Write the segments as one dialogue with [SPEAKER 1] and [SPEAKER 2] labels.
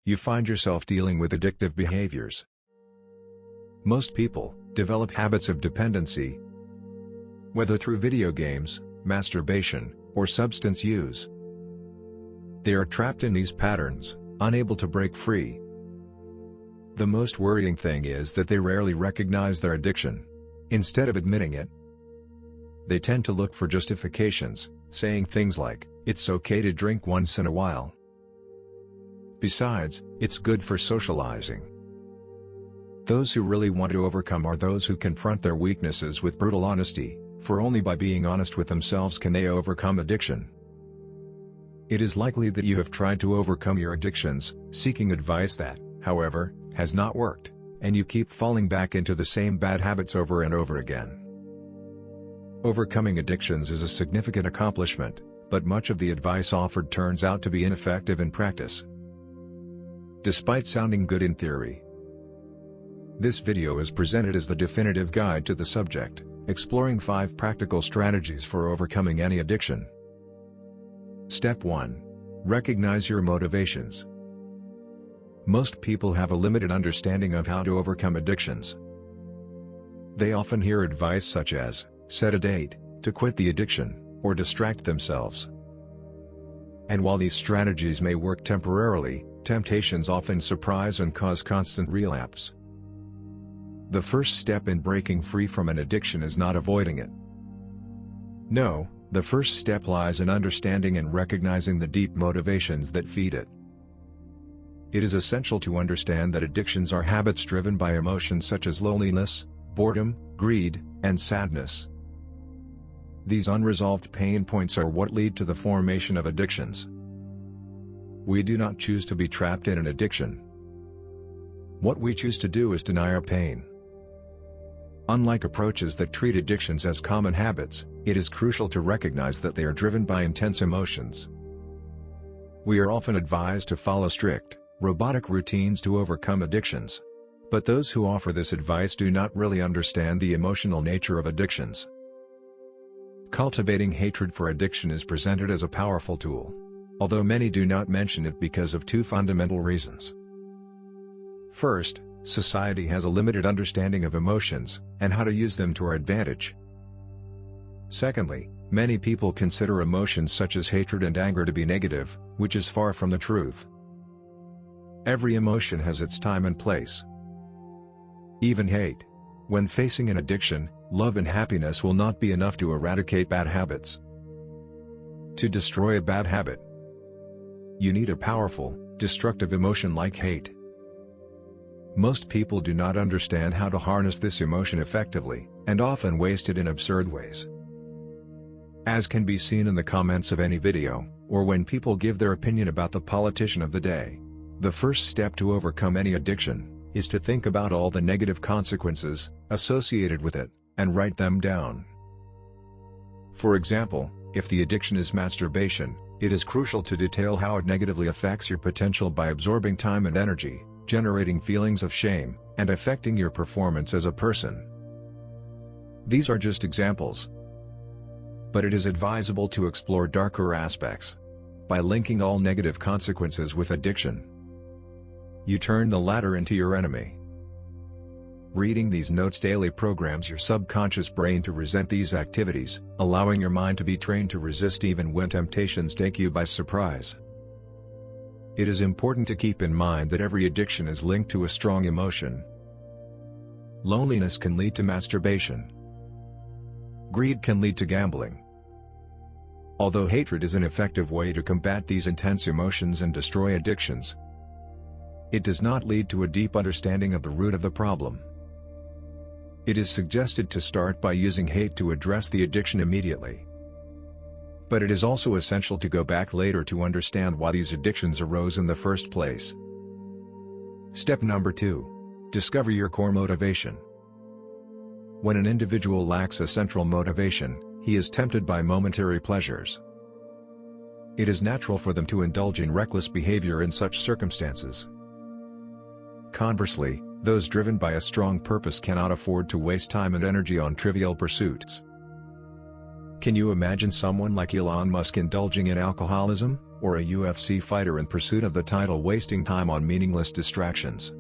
[SPEAKER 1] you find yourself dealing with addictive behaviors. Most people develop habits of dependency, whether through video games, masturbation, or substance use. They are trapped in these patterns, unable to break free. The most worrying thing is that they rarely recognize their addiction. Instead of admitting it, they tend to look for justifications, saying things like, "It's okay to drink once in a while. Besides, it's good for socializing." Those who really want to overcome are those who confront their weaknesses with brutal honesty, for only by being honest with themselves can they overcome addiction. It is likely that you have tried to overcome your addictions, seeking advice that, however, has not worked, and you keep falling back into the same bad habits over and over again. Overcoming addictions is a significant accomplishment, but much of the advice offered turns out to be ineffective in practice. Despite sounding good in theory, this video is presented as the definitive guide to the subject, exploring 5 practical strategies for overcoming any addiction. Step 1. Recognize your motivations. Most people have a limited understanding of how to overcome addictions. They often hear advice such as, set a date to quit the addiction, or distract themselves. And while these strategies may work temporarily, temptations often surprise and cause constant relapse. The first step in breaking free from an addiction is not avoiding it. No, the first step lies in understanding and recognizing the deep motivations that feed it. It is essential to understand that addictions are habits driven by emotions such as loneliness, boredom, greed, and sadness. These unresolved pain points are what lead to the formation of addictions. We do not choose to be trapped in an addiction. What we choose to do is deny our pain. Unlike approaches that treat addictions as common habits, it is crucial to recognize that they are driven by intense emotions. We are often advised to follow strict, robotic routines to overcome addictions. But those who offer this advice do not really understand the emotional nature of addictions. Cultivating hatred for addiction is presented as a powerful tool, although many do not mention it because of 2 fundamental reasons. First, society has a limited understanding of emotions, and how to use them to our advantage. Secondly, many people consider emotions such as hatred and anger to be negative, which is far from the truth. Every emotion has its time and place. Even hate. When facing an addiction, love and happiness will not be enough to eradicate bad habits. To destroy a bad habit, you need a powerful, destructive emotion like hate. Most people do not understand how to harness this emotion effectively, and often waste it in absurd ways. As can be seen in the comments of any video, or when people give their opinion about the politician of the day, the first step to overcome any addiction is to think about all the negative consequences associated with it, and write them down. For example, if the addiction is masturbation, it is crucial to detail how it negatively affects your potential by absorbing time and energy, generating feelings of shame, and affecting your performance as a person. These are just examples. But it is advisable to explore darker aspects. By linking all negative consequences with addiction, you turn the latter into your enemy. Reading these notes daily programs your subconscious brain to resent these activities, allowing your mind to be trained to resist even when temptations take you by surprise. It is important to keep in mind that every addiction is linked to a strong emotion. Loneliness can lead to masturbation. Greed can lead to gambling. Although hatred is an effective way to combat these intense emotions and destroy addictions, it does not lead to a deep understanding of the root of the problem. It is suggested to start by using hate to address the addiction immediately. But it is also essential to go back later to understand why these addictions arose in the first place. Step number 2. Discover your core motivation. When an individual lacks a central motivation, he is tempted by momentary pleasures. It is natural for them to indulge in reckless behavior in such circumstances. Conversely, those driven by a strong purpose cannot afford to waste time and energy on trivial pursuits. Can you imagine someone like Elon Musk indulging in alcoholism? or a UFC fighter in pursuit of the title wasting time on meaningless distractions?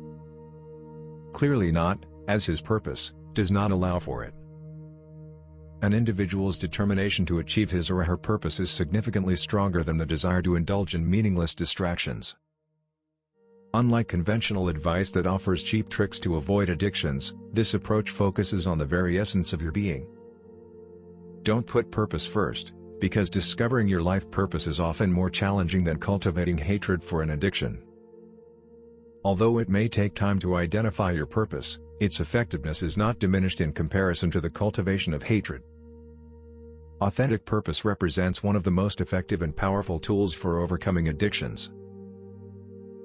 [SPEAKER 1] Clearly not, as his purpose does not allow for it. An individual's determination to achieve his or her purpose is significantly stronger than the desire to indulge in meaningless distractions. Unlike conventional advice that offers cheap tricks to avoid addictions, this approach focuses on the very essence of your being. Don't put purpose first, because discovering your life purpose is often more challenging than cultivating hatred for an addiction. Although it may take time to identify your purpose, its effectiveness is not diminished in comparison to the cultivation of hatred. Authentic purpose represents one of the most effective and powerful tools for overcoming addictions.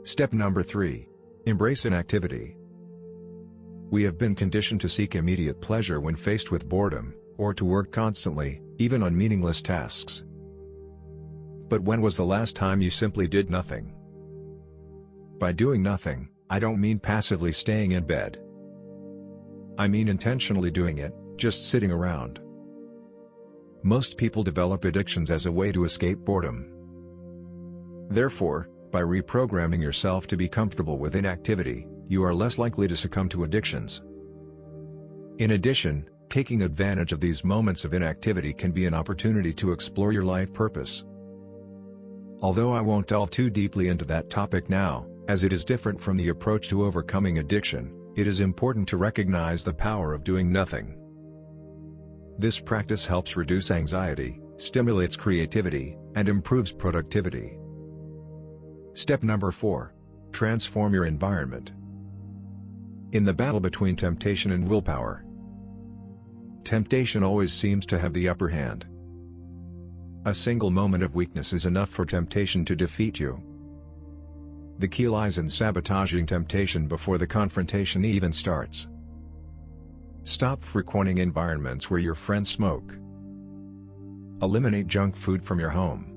[SPEAKER 1] Step number 3. Embrace inactivity. We have been conditioned to seek immediate pleasure when faced with boredom, or to work constantly, even on meaningless tasks. But when was the last time you simply did nothing? By doing nothing, I don't mean passively staying in bed. I mean intentionally doing it, just sitting around. Most people develop addictions as a way to escape boredom. Therefore, by reprogramming yourself to be comfortable with inactivity, you are less likely to succumb to addictions. In addition, taking advantage of these moments of inactivity can be an opportunity to explore your life purpose. Although I won't delve too deeply into that topic now, as it is different from the approach to overcoming addiction, it is important to recognize the power of doing nothing. This practice helps reduce anxiety, stimulates creativity, and improves productivity. Step number 4. Transform your environment. In the battle between temptation and willpower, temptation always seems to have the upper hand. A single moment of weakness is enough for temptation to defeat you. The key lies in sabotaging temptation before the confrontation even starts. Stop frequenting environments where your friends smoke. Eliminate junk food from your home.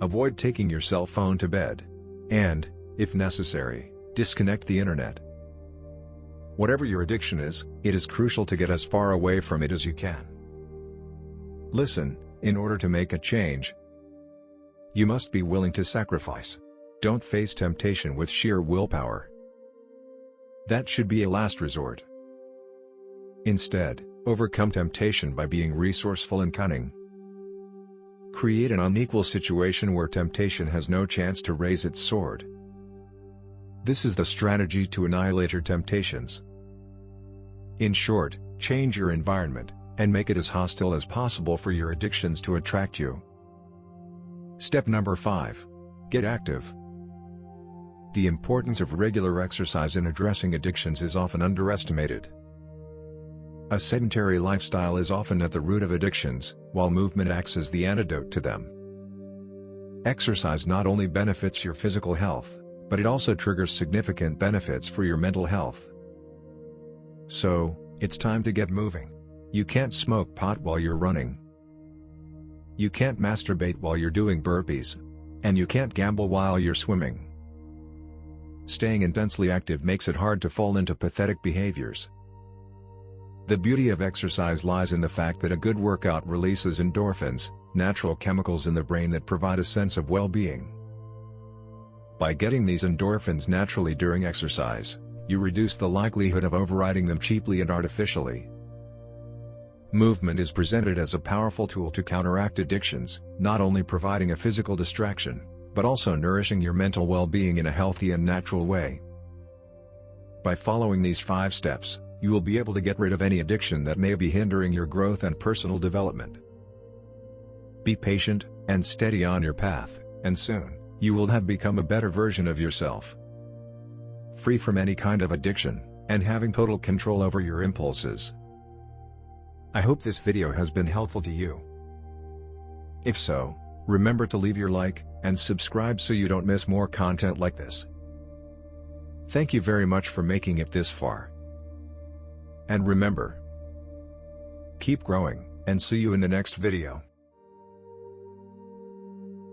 [SPEAKER 1] Avoid taking your cell phone to bed. And, if necessary, disconnect the internet. Whatever your addiction is, it is crucial to get as far away from it as you can. Listen, in order to make a change, you must be willing to sacrifice. Don't face temptation with sheer willpower. That should be a last resort. Instead, overcome temptation by being resourceful and cunning. Create an unequal situation where temptation has no chance to raise its sword. This is the strategy to annihilate your temptations. In short, change your environment, and make it as hostile as possible for your addictions to attract you. Step number 5. Get active. The importance of regular exercise in addressing addictions is often underestimated. A sedentary lifestyle is often at the root of addictions, while movement acts as the antidote to them. Exercise not only benefits your physical health, but it also triggers significant benefits for your mental health. So, it's time to get moving. You can't smoke pot while you're running. You can't masturbate while you're doing burpees. And you can't gamble while you're swimming. Staying intensely active makes it hard to fall into pathetic behaviors. The beauty of exercise lies in the fact that a good workout releases endorphins, natural chemicals in the brain that provide a sense of well-being. By getting these endorphins naturally during exercise, you reduce the likelihood of overriding them cheaply and artificially. Movement is presented as a powerful tool to counteract addictions, not only providing a physical distraction, but also nourishing your mental well-being in a healthy and natural way. By following these 5 steps, you will be able to get rid of any addiction that may be hindering your growth and personal development. Be patient, and steady on your path, and soon, you will have become a better version of yourself. Free from any kind of addiction, and having total control over your impulses. I hope this video has been helpful to you. If so, remember to leave your like, and subscribe so you don't miss more content like this. Thank you very much for making it this far. And remember, keep growing, and see you in the next video.